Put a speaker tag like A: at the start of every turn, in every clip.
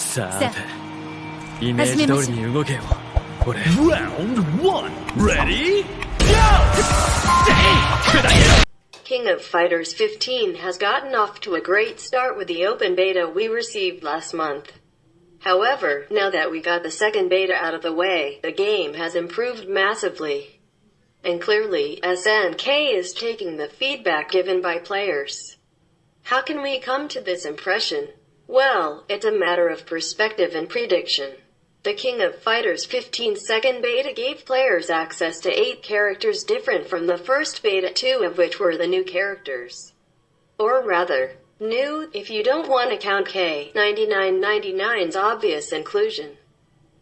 A: さて、イメージ通りに動けよ。俺。
B: Round 1. Ready?
C: King of Fighters 15 has gotten off to a great start with the open beta we received last month. However, now that we got the second beta out of the way, the game has improved massively. And clearly, SNK is taking the feedback given by players. How can we come to this impression? Well, it's a matter of perspective and prediction. The King of Fighters 15 second beta gave players access to 8 characters different from the first beta, 2 of which were the new characters. Or rather, new if you don't want to count K9999's obvious inclusion.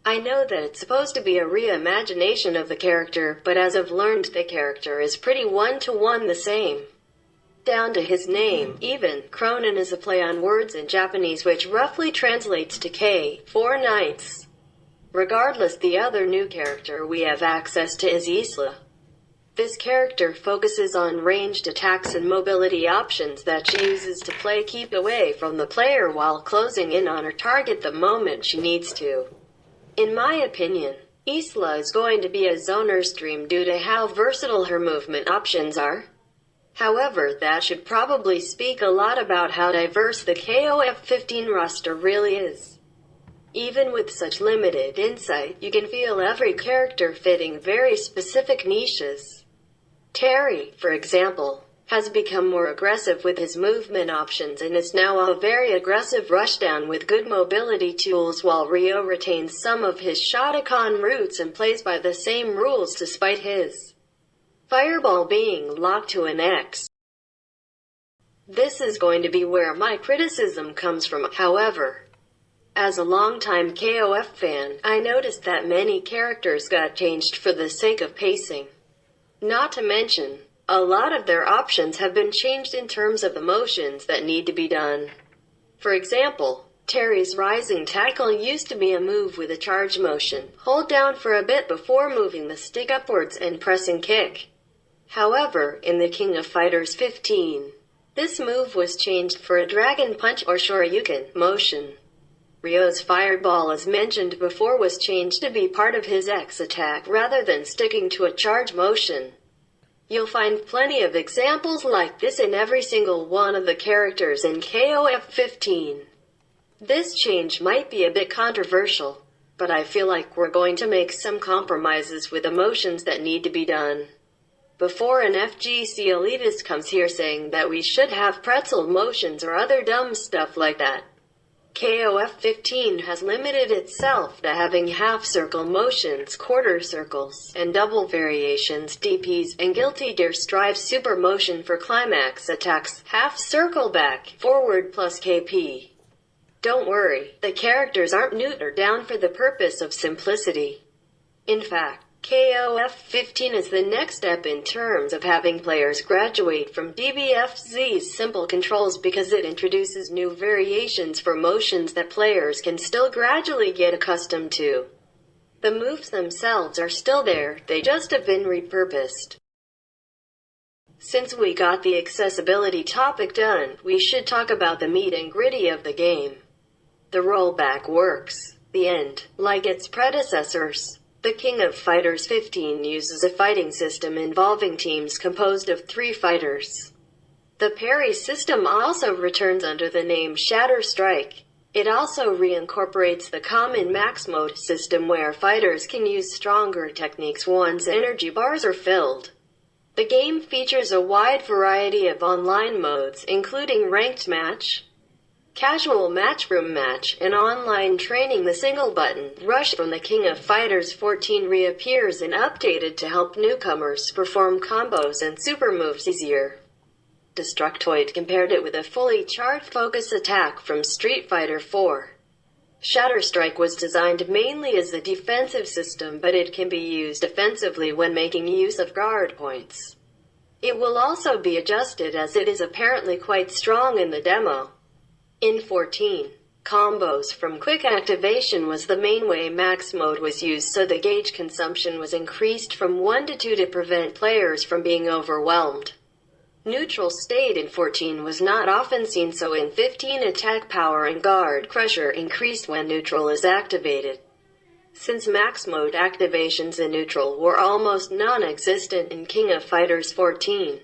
C: I know that it's supposed to be a reimagination of the character, but as I've learned, the character is pretty one-to-one the same. Down to his name, even. Khronen is a play on words in Japanese which roughly translates to K, 4 knights. Regardless, the other new character we have access to is Isla. This character focuses on ranged attacks and mobility options that she uses to keep away from the player while closing in on her target the moment she needs to. In my opinion, Isla is going to be a zoner's dream due to how versatile her movement options are. However, that should probably speak a lot about how diverse the KOF 15 roster really is. Even with such limited insight, you can feel every character fitting very specific niches. Terry, for example, has become more aggressive with his movement options and is now a very aggressive rushdown with good mobility tools, while Ryo retains some of his Shotokan roots and plays by the same rules despite his fireball being locked to an X. This is going to be where my criticism comes from, however. As a longtime KOF fan, I noticed that many characters got changed for the sake of pacing. Not to mention, a lot of their options have been changed in terms of the motions that need to be done. For example, Terry's rising tackle used to be a move with a charge motion. Hold down for a bit before moving the stick upwards and pressing kick. However, in the King of Fighters 15, this move was changed for a dragon punch or shoryuken motion. Ryo's fireball, as mentioned before, was changed to be part of his X attack rather than sticking to a charge motion. You'll find plenty of examples like this in every single one of the characters in KOF 15. This change might be a bit controversial, but I feel like we're going to make some compromises with the motions that need to be done. Before an FGC elitist comes here saying that we should have pretzel motions or other dumb stuff like that. KOF 15 has limited itself to having half-circle motions, quarter circles, and double variations, DPs, and Guilty Gear Strive super motion for climax attacks, half-circle back, forward plus KP. Don't worry, the characters aren't neutered down for the purpose of simplicity. In fact, KOF 15 is the next step in terms of having players graduate from DBFZ's simple controls because it introduces new variations for motions that players can still gradually get accustomed to. The moves themselves are still there, they just have been repurposed. Since we got the accessibility topic done, we should talk about the meat and gritty of the game. The rollback works. The end, like its predecessors. The King of Fighters 15 uses a fighting system involving teams composed of 3 fighters. The parry system also returns under the name Shatter Strike. It also reincorporates the common max mode system where fighters can use stronger techniques once energy bars are filled. The game features a wide variety of online modes, including ranked match, casual matchroom match, and online training. The single button, Rush from the King of Fighters 14 reappears and updated to help newcomers perform combos and super moves easier. Destructoid compared it with a fully charged focus attack from Street Fighter 4. Shatter Strike was designed mainly as a defensive system, but it can be used offensively when making use of guard points. It will also be adjusted as it is apparently quite strong in the demo. In 14, combos from quick activation was the main way max mode was used, so the gauge consumption was increased from 1 to 2 to prevent players from being overwhelmed. Neutral state in 14 was not often seen, so in 15 attack power and guard pressure increased when neutral is activated. Since max mode activations in neutral were almost non-existent in King of Fighters 14,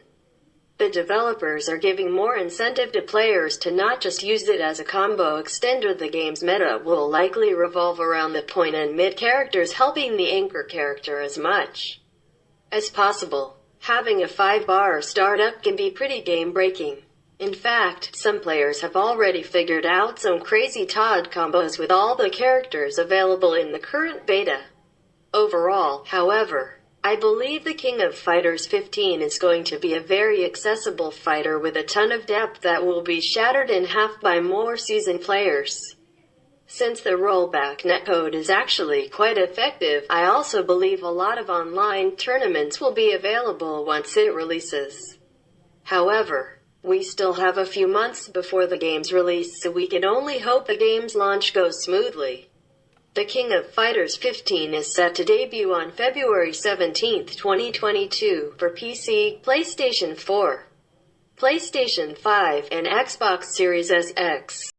C: the developers are giving more incentive to players to not just use it as a combo extender. The game's meta will likely revolve around the point and mid characters, helping the anchor character as much as possible. Having a 5-bar startup can be pretty game-breaking. In fact, some players have already figured out some crazy Todd combos with all the characters available in the current beta. Overall, however, I believe the King of Fighters 15 is going to be a very accessible fighter with a ton of depth that will be shattered in half by more seasoned players. Since the rollback netcode is actually quite effective, I also believe a lot of online tournaments will be available once it releases. However, we still have a few months before the game's release, so we can only hope the game's launch goes smoothly. The King of Fighters 15 is set to debut on February 17, 2022 for PC, PlayStation 4, PlayStation 5, and Xbox Series S X.